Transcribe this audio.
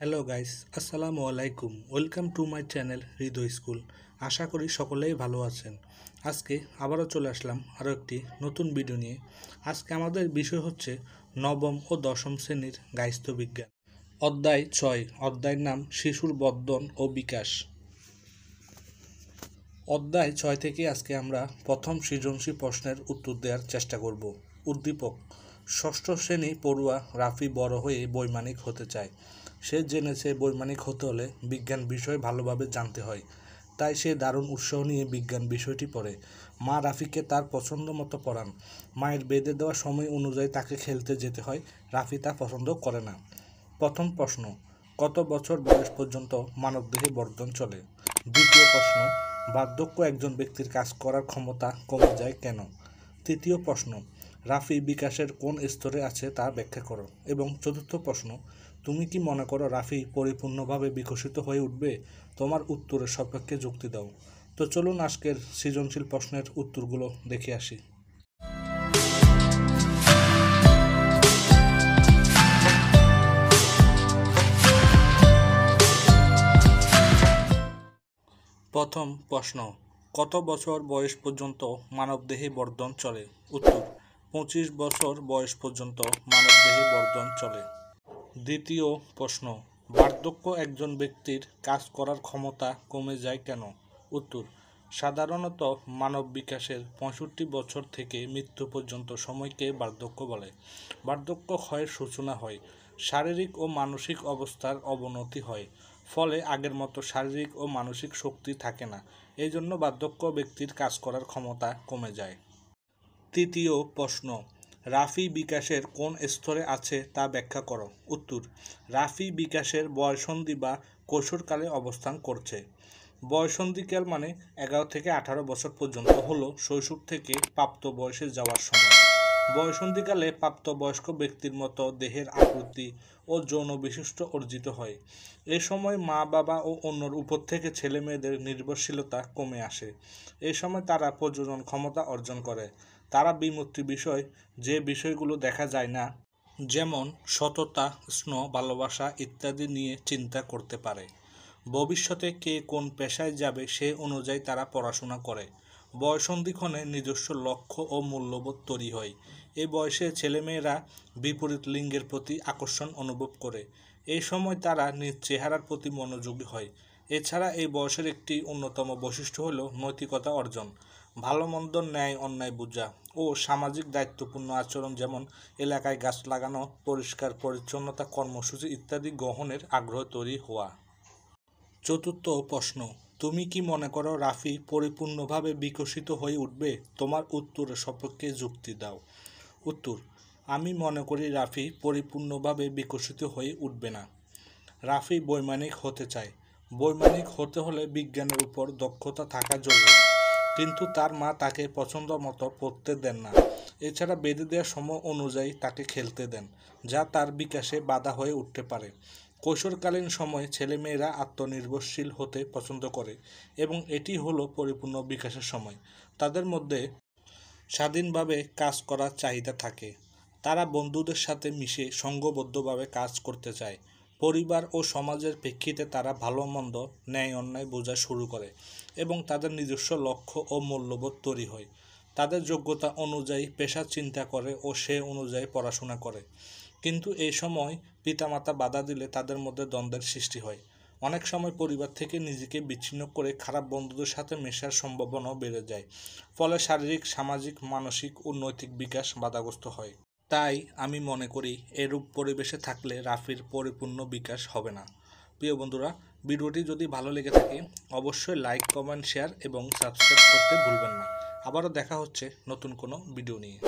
Hello guys, আসসালামু আলাইকুম। Welcome to my channel Hridoy school. আশা করি সকলেই ভালো আছেন। আজকে আবারও চলে আসলাম আরও একটি নতুন ভিডিও নিয়ে। আজকে আমাদের বিষয় হচ্ছে নবম ও দশম শ্রেণীর গাইস্থ বিজ্ঞান। অধ্যায় 6, অধ্যায়ের নাম শিশুর বর্ধন ও বিকাশ। অধ্যায় 6 থেকে আজকে আমরা প্রথম সৃজনশীল প্রশ্নের উত্তর দেওয়ার চেষ্টা করব। উদ্দীপক: ষষ্ঠ শ্রেণী পড়ুয়া রাফি বড় হয়ে বৈমানিক হতে চায়। সে জেনেছে বৈমানিক হতে হলে বিজ্ঞান বিষয় ভালোভাবে জানতে হয়, তাই সে দারুণ উৎসাহ নিয়ে বিজ্ঞান বিষয়টি পড়ে। মা রাফিকে তার পছন্দ মতো পড়ান। মায়ের বেঁধে দেওয়া সময় অনুযায়ী তাকে খেলতে যেতে হয়। রাফি তা পছন্দ করে না। প্রথম প্রশ্ন: কত বছর বয়স পর্যন্ত মানবদেহে বর্ধন চলে? দ্বিতীয় প্রশ্ন: বার্ধক্য একজন ব্যক্তির কাজ করার ক্ষমতা কমে যায় কেন? তৃতীয় প্রশ্ন: রাফি বিকাশের কোন স্তরে আছে তা ব্যাখ্যা করো। এবং চতুর্থ প্রশ্ন: তুমি কি মনে করো রাফি পরিপূর্ণভাবে বিকশিত হয়ে উঠবে? তোমার উত্তরের সপক্ষে যুক্তি দাও। তো চলুন আজকের সৃজনশীল প্রশ্নের উত্তরগুলো দেখে আসি। প্রথম প্রশ্ন: কত বছর বয়স পর্যন্ত মানবদেহে বর্ধন চলে? উত্তর: 25 বছর বয়স পর্যন্ত মানবদেহে বর্ধন চলে। দ্বিতীয় প্রশ্ন: বার্ধক্য একজন ব্যক্তির কাজ করার ক্ষমতা কমে যায় কেন? উত্তর: সাধারণত মানব বিকাশের 65 বছর থেকে মৃত্যু পর্যন্ত সময়কে বার্ধক্য বলে। বার্ধক্য ক্ষয়ের সূচনা হয়, শারীরিক ও মানসিক অবস্থার অবনতি হয়, ফলে আগের মতো শারীরিক ও মানসিক শক্তি থাকে না। এই জন্য বার্ধক্য ব্যক্তির কাজ করার ক্ষমতা কমে যায়। তৃতীয় প্রশ্ন: রাফি বিকাশের কোন স্তরে আছে তা ব্যাখ্যা করো। উত্তর: রাফি বিকাশের বয়ঃসন্ধি বা কৈশোরকালে অবস্থান করছে। বয়ঃসন্ধিকাল মানে 11 থেকে 18 বছর পর্যন্ত হলো শৈশব থেকে প্রাপ্ত বয়সে যাওয়ার সময়। বয়ঃসন্ধিকালে প্রাপ্তবয়স্ক ব্যক্তির মতো দেহের আকৃতি ও যৌন বৈশিষ্ট্য অর্জিত হয়। এ সময় মা বাবা ও অন্যর উপর থেকে ছেলে মেয়েদের নির্ভরশীলতা কমে আসে। এই সময় তারা প্রজনন ক্ষমতা অর্জন করে। তারা বিমূর্ত বিষয়, যে বিষয়গুলো দেখা যায় না, যেমন সততা, স্নেহ, ভালোবাসা ইত্যাদি নিয়ে চিন্তা করতে পারে। ভবিষ্যতে কে কোন পেশায় যাবে সে অনুযায়ী তারা পড়াশোনা করে। বয়ঃসন্ধিক্ষণে নিজস্ব লক্ষ্য ও মূল্যবোধ তৈরি হয়। এই বয়সে ছেলেমেয়েরা বিপরীত লিঙ্গের প্রতি আকর্ষণ অনুভব করে। এই সময় তারা নিজ চেহারার প্রতি মনোযোগী হয়। এছাড়া এই বয়সের একটি অন্যতম বৈশিষ্ট্য হল নৈতিকতা অর্জন, ভালো মন্দ, ন্যায় অন্যায় বোঝা ও সামাজিক দায়িত্বপূর্ণ আচরণ, যেমন এলাকায় গাছ লাগানো, পরিষ্কার পরিচ্ছন্নতা কর্মসূচি ইত্যাদি গ্রহণের আগ্রহ তৈরি হওয়া। চতুর্থ প্রশ্ন: তুমি কি মনে করো রাফি পরিপূর্ণভাবে বিকশিত হয়ে উঠবে? তোমার উত্তরের সপক্ষে যুক্তি দাও। উত্তর: আমি মনে করি রাফি পরিপূর্ণভাবে বিকশিত হয়ে উঠবে না। রাফি বৈমানিক হতে চায়। বৈমানিক হতে হলে বিজ্ঞানের উপর দক্ষতা থাকা জরুরি, কিন্তু তার মা তাকে পছন্দ মতো পড়তে দেন না। এছাড়া বেঁধে দেওয়ার সময় অনুযায়ী তাকে খেলতে দেন, যা তার বিকাশে বাধা হয়ে উঠতে পারে। কৈশোরকালীন সময়ে ছেলেমেয়েরা আত্মনির্ভরশীল হতে পছন্দ করে এবং এটি হলো পরিপূর্ণ বিকাশের সময়। তাদের মধ্যে স্বাধীনভাবে কাজ করার চাহিদা থাকে। তারা বন্ধুদের সাথে মিশে সংঘবদ্ধভাবে কাজ করতে চায়। পরিবার ও সমাজের প্রেক্ষিতে তারা ভালো মন্দ, ন্যায় অন্যায় বোঝা শুরু করে এবং তাদের নিজস্ব লক্ষ্য ও মূল্যবোধ তৈরি হয়। তাদের যোগ্যতা অনুযায়ী পেশা চিন্তা করে ও সে অনুযায়ী পড়াশোনা করে। কিন্তু এই সময় পিতামাতা বাধা দিলে তাদের মধ্যে দ্বন্দ্বের সৃষ্টি হয়। অনেক সময় পরিবার থেকে নিজেকে বিচ্ছিন্ন করে খারাপ বন্ধুদের সাথে মেশার সম্ভাবনাও বেড়ে যায়। ফলে শারীরিক, সামাজিক, মানসিক ও নৈতিক বিকাশ বাধাগ্রস্ত হয়। তাই আমি মনে করি এরূপ পরিবেশে থাকলে রাফির পরিপূর্ণ বিকাশ হবে না। প্রিয় বন্ধুরা, ভিডিওটি যদি ভালো লেগে থাকে অবশ্যই লাইক, কমেন্ট, শেয়ার এবং সাবস্ক্রাইব করতে ভুলবেন না। আবারও দেখা হচ্ছে নতুন কোনো ভিডিও নিয়ে।